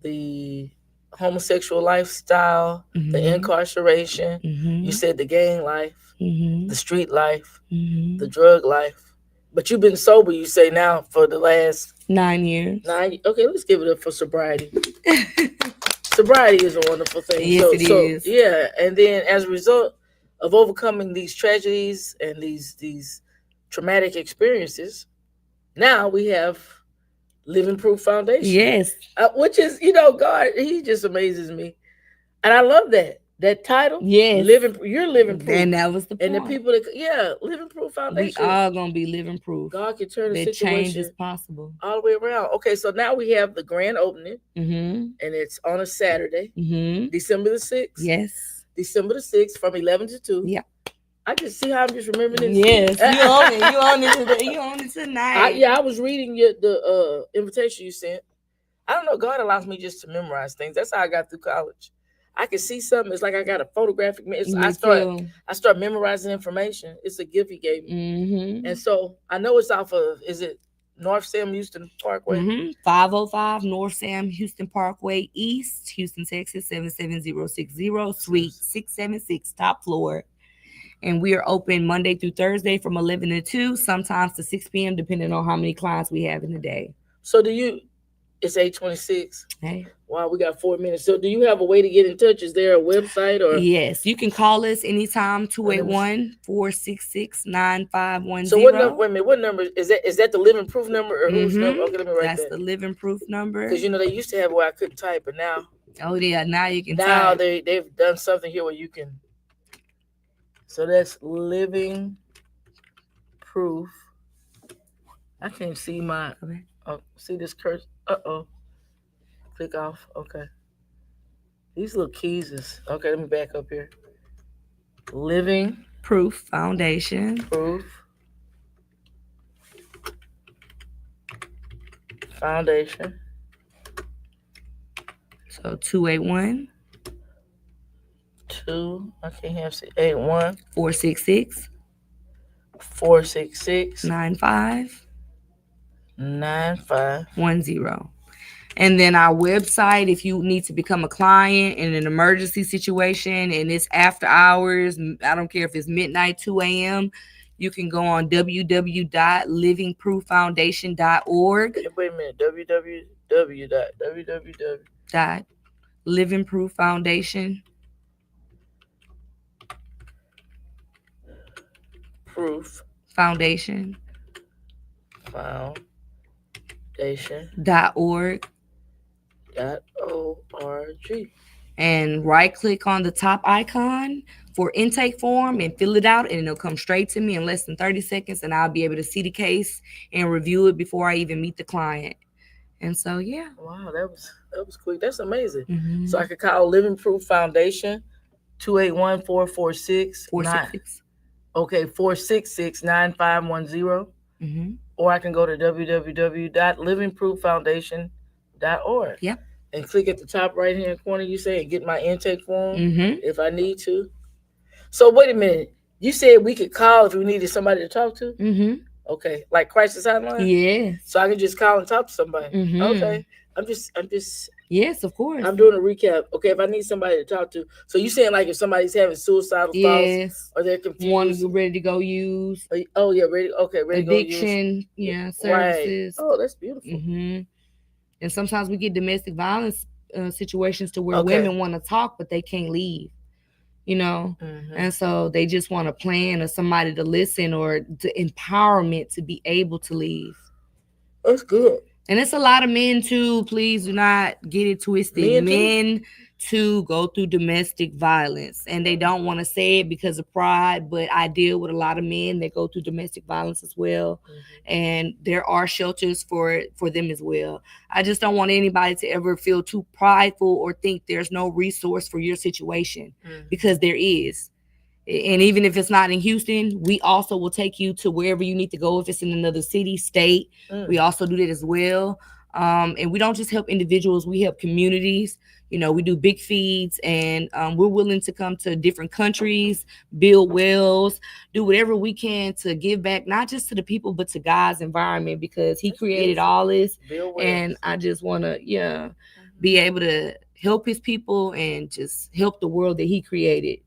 the homosexual lifestyle, the incarceration, you said the gang life, the street life, the drug life. But you've been sober, you say now, for the last 9 years. Okay, let's give it up for sobriety. Sobriety is a wonderful thing. Yes, it is. Yeah, and then as a result of overcoming these tragedies and these traumatic experiences, now we have Living Proof Foundation. Yes. Which is, God, he just amazes me. And I love that title. Yes. You're living proof. And that was the point. And the people Living Proof Foundation. We all going to be living proof. God can turn the situation. Change is possible. All the way around. Okay, so now we have the grand opening. And it's on a Saturday. December the 6th. Yes. December the 6th from 11 to 2. Yeah. I just see how I'm just remembering this. Yes, you own it tonight. I was reading the invitation you sent. I don't know. God allows me just to memorize things. That's how I got through college. I can see something. It's like I got a photographic. I start memorizing information. It's a gift he gave me. And so I know it's off of, is it North Sam Houston Parkway? 505 North Sam Houston Parkway East, Houston, Texas, 77060, Suite 676, top floor. And we are open Monday through Thursday from 11 to 2, sometimes to 6 p.m., depending on how many clients we have in the day. So It's 8:26. Hey. Wow, we got 4 minutes. So do you have a way to get in touch? Is there a website or? Yes, you can call us anytime, 281-466-9510. So what number? Wait a minute. What number is that? Is that the Living Proof number or whose number? Okay, let me write That's that. the Living Proof number. Because they used to have where I couldn't type, but now. Oh yeah, now you can. Now type. they've done something here where you can. So that's Living Proof. I can't see my. Okay. Oh, see this cursor? Click off. Okay. These little keys is okay. Let me back up here. Living Proof Foundation. Proof Foundation. So 281. I can't have 81 466 9510. And then our website, if you need to become a client in an emergency situation and it's after hours, I don't care if it's midnight, 2 a.m., you can go on www.livingprooffoundation.org. Wait a minute. www. .livingprooffoundation. Proof Foundation. .org. And right click on the top icon for intake form and fill it out, and it'll come straight to me in less than 30 seconds, and I'll be able to see the case and review it before I even meet the client. And so yeah. Wow, that was quick. That's amazing. Mm-hmm. So I could call Living Proof Foundation 281-446 466-9510. Mm-hmm. Or I can go to www.livingprooffoundation.org. Yep. And click at the top right hand corner, you say, and get my intake form if I need to. So wait a minute. You said we could call if we needed somebody to talk to? Mm-hmm. Okay. Like crisis hotline? Yes. So I can just call and talk to somebody. Mm-hmm. Okay. I'm just. Yes, of course. I'm doing a recap. Okay, if I need somebody to talk to. So you saying like if somebody's having suicidal thoughts or they're confused. One ready to go use. Oh yeah, ready. Okay, ready addiction, to go use. Services. Right. Oh, that's beautiful. Mm-hmm. And sometimes we get domestic violence situations to where women want to talk, but they can't leave. Mm-hmm. And so they just want a plan or somebody to listen or the empowerment to be able to leave. That's good. And it's a lot of men too. Please do not get it twisted. Men too go through domestic violence, and they don't want to say it because of pride. But I deal with a lot of men that go through domestic violence as well, and there are shelters for them as well. I just don't want anybody to ever feel too prideful or think there's no resource for your situation, because there is. And even if it's not in Houston, we also will take you to wherever you need to go. If it's in another city, state, we also do that as well. And we don't just help individuals, we help communities. We do big feeds, and we're willing to come to different countries, build wells, do whatever we can to give back, not just to the people, but to God's environment, because he created all this. And I just want to, be able to help his people and just help the world that he created,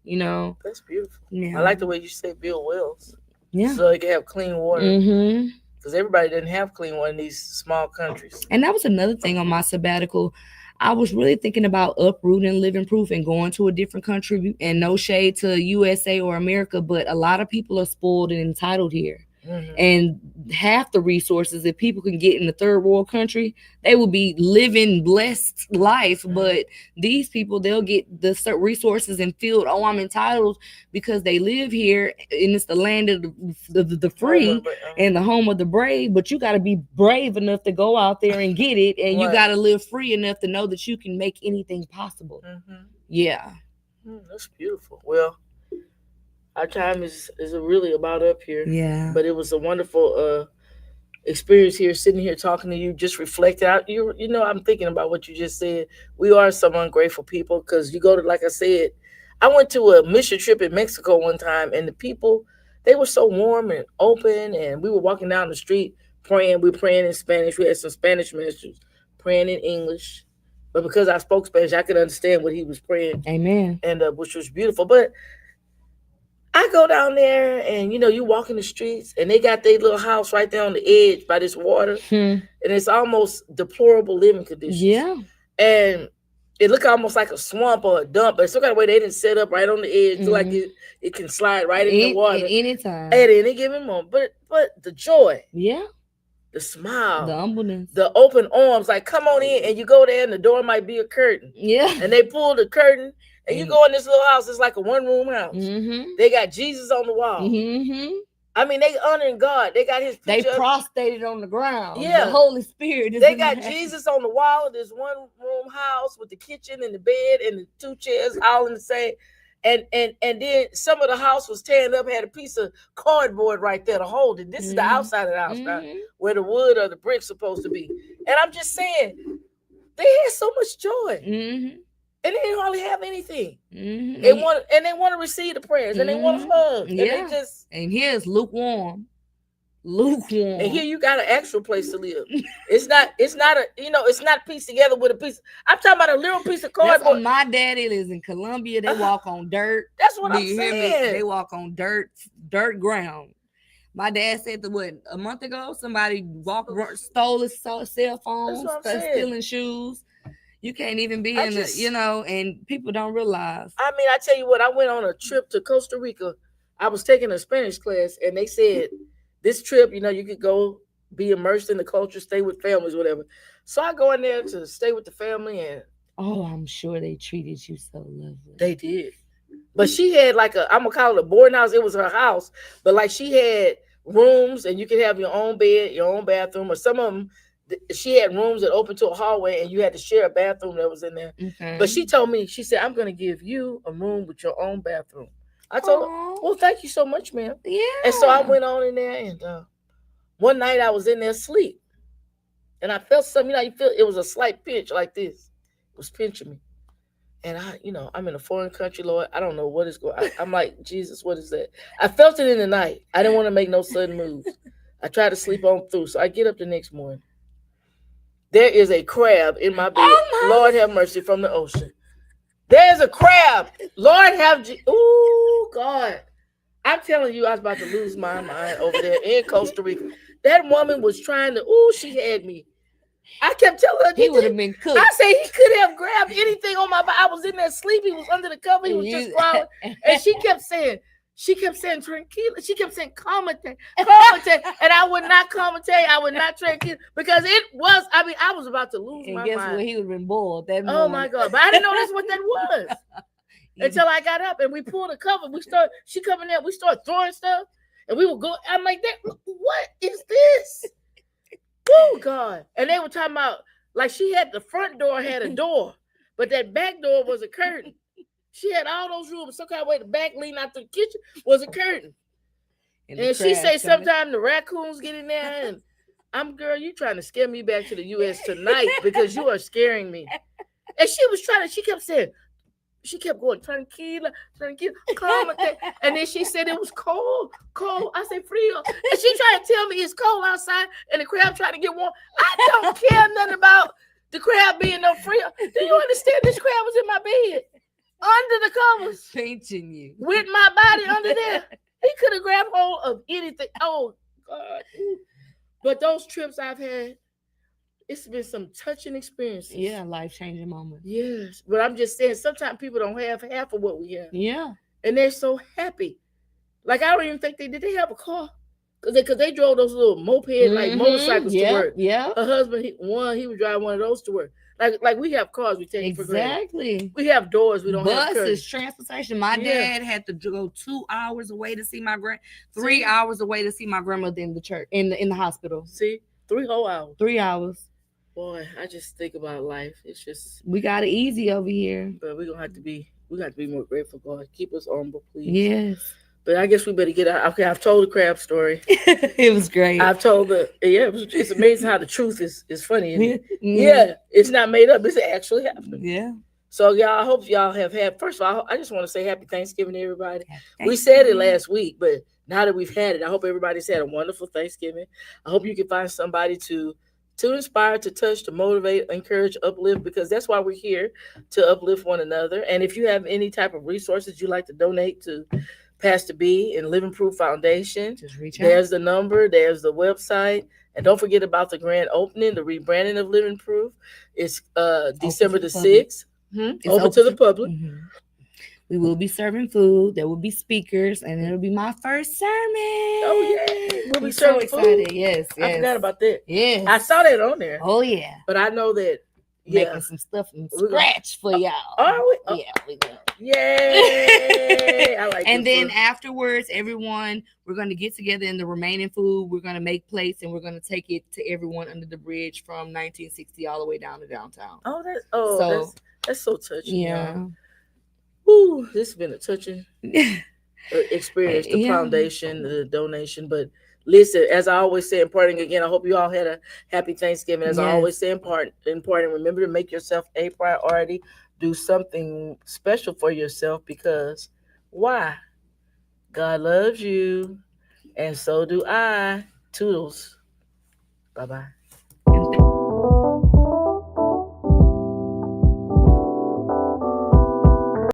That's beautiful. Yeah. I like the way you say build wells. Yeah. So they can have clean water. Mm-hmm. Because everybody doesn't have clean water in these small countries. And that was another thing on my sabbatical. I was really thinking about uprooting Living Proof and going to a different country, and no shade to USA or America, but a lot of people are spoiled and entitled here. Mm-hmm. And half the resources that people can get in the third world country, they will be living blessed life. Mm-hmm. But these people, they'll get the resources and feel, oh, I'm entitled because they live here and it's the land of the free and the home of the brave. But you got to be brave enough to go out there and get it. And you got to live free enough to know that you can make anything possible. Mm-hmm. Yeah. That's beautiful. Well, our time is really about up here. Yeah. But it was a wonderful experience here, sitting here talking to you, just reflect out. I'm thinking about what you just said. We are some ungrateful people, because you go to, like I said, I went to a mission trip in Mexico one time, and the people, they were so warm and open, and we were walking down the street praying. We were praying in Spanish. We had some Spanish ministers praying in English. But because I spoke Spanish, I could understand what he was praying. Amen. And which was beautiful. But I go down there and, you walk in the streets and they got their little house right there on the edge by this water. And it's almost deplorable living conditions. Yeah. And it look almost like a swamp or a dump, but some kind of way they didn't set up right on the edge. Mm-hmm. Like it can slide right in the water. At any time. At any given moment. But the joy. Yeah. The smile. The humbleness. The open arms. Like, come on in. And you go there and the door might be a curtain. Yeah. And they pull the curtain. And you go in this little house, it's like a one-room house. Mm-hmm. They got Jesus on the wall. Mm-hmm. I mean, they honoring God. They got his picture. They prostrated on the ground. Yeah. The Holy Spirit is They got Jesus on the wall of this one-room house with the kitchen and the bed and the 2 chairs all in the same. And then some of the house was tearing up, had a piece of cardboard right there to hold it. This is the outside of the house now, where the wood or the brick's supposed to be. And I'm just saying, they had so much joy. Mm-hmm. And they didn't hardly have anything. Mm-hmm. They want to receive the prayers, and they want to hug. And they just. And here's lukewarm. And here you got an actual place to live. It's not pieced together with a piece. I'm talking about a little piece of cardboard. That's what my daddy lives in Colombia. They walk on dirt. That's what I'm saying. They walk on dirt ground. My dad said that a month ago, somebody stole his cell phone, stealing shoes. You can't even be and people don't realize. I mean, I tell you what, I went on a trip to Costa Rica. I was taking a Spanish class, and they said this trip, you could go be immersed in the culture, stay with families, whatever. So I go in there to stay with the family, and I'm sure they treated you so lovely. They did. But she had like I'm gonna call it a boarding house. It was her house, but like she had rooms, and you could have your own bed, your own bathroom, or some of them. She had rooms that opened to a hallway, and you had to share a bathroom that was in there. Okay. But she told me, she said, I'm going to give you a room with your own bathroom. I told her, well, thank you so much, ma'am. Yeah. And so I went on in there, and one night I was in there asleep, and I felt something, you feel it was a slight pinch like this. It was pinching me. And I'm in a foreign country, Lord. I don't know what is going on. I'm like, Jesus, what is that? I felt it in the night. I didn't want to make no sudden moves. I tried to sleep on through. So I get up the next morning. There is a crab in my bed. Lord have mercy, from the ocean. There's a crab. Lord have ooh, God. I'm telling you, I was about to lose my mind over there in Costa Rica. That woman was trying to, she had me. I kept telling her he would have been cooked. I said he could have grabbed anything on my body. I was in there sleeping. He was under the cover. He was just crawling. And she kept saying, tranquila. She kept saying, commentate. And I would not commentate. I would not tranquila. Because it was, I was about to lose my mind. Guess what? He would have been boiled that morning. Oh, my God. But I didn't know that's what that was. Until I got up and we pulled the cover. She come in there. We started throwing stuff. And we would go. I'm like, what is this? Oh, God. And they were talking about, like, she had the front door had a door. But that back door was a curtain. She had all those rooms. Some kind of way the back leading out to the kitchen was a curtain. And she said sometimes the raccoons get in there. And girl, you trying to scare me back to the U.S. tonight because you are scaring me. And she kept saying, she kept going, tranquila, calm. And then she said it was cold. I said, frio. And she tried to tell me it's cold outside and the crab trying to get warm. I don't care nothing about the crab being no frio. Do you understand? This crab was in my bed. Under the covers, pinching you with my body under there. He could have grabbed hold of anything. Oh, God. But those trips I've had, it's been some touching experiences. Yeah, life-changing moments. Yes. But I'm just saying, sometimes people don't have half of what we have. Yeah. And they're so happy. Like, I don't even think did they have a car? Because they drove those little moped, like motorcycles to work. Yeah. Her husband, he would drive one of those to work. Like we have cars we take for granted. Exactly. We have doors we don't have. Buses, transportation. My dad had to go 2 hours away to see my 3 hours away to see my grandmother in the church, in the hospital. See, 3 whole hours. 3 hours. Boy, I just think about life. It's just we got it easy over here. But we're gonna have to be more grateful, God. Keep us humble, please. Yes. But I guess we better get out. Okay, I've told the crab story. It was great. I've told it's amazing how the truth is funny. Isn't it? Yeah, it's not made up. It's actually happening. Yeah. So y'all, I hope y'all have had. First of all, I just want to say happy Thanksgiving to everybody. We said it last week, but now that we've had it, I hope everybody's had a wonderful Thanksgiving. I hope you can find somebody to inspire, to touch, to motivate, encourage, uplift, because that's why we're here, to uplift one another. And if you have any type of resources you'd like to donate to Pastor B and Living Proof Foundation. Just reach out. There's the number, there's the website. And don't forget about the grand opening, the rebranding of Living Proof. It's December the 6th. It's Open to the public. Mhm. We will be serving food. There will be speakers, and it'll be my first sermon. Oh, yeah. We'll be I'm so serving excited. food. Yes, I forgot about that. Yes. I saw that on there. Oh, yeah. But I know that, Making some stuff from We're gonna- scratch for y'all. Are we? Oh. Yeah, we will. Yay! I like And this then food. afterwards, everyone, we're going to get together in the remaining food. We're going to make plates, and we're going to take it to everyone under the bridge from 1960 all the way down to downtown. That's so touching. Yeah. Y'all. Woo, this has been a touching experience, the Yeah. foundation, the donation. But listen, as I always say, imparting again, I hope you all had a happy Thanksgiving. As I Yes. always say, imparting, remember to make yourself a priority. Do something special for yourself, because why? God loves you, and so do I. Toodles. Bye-bye.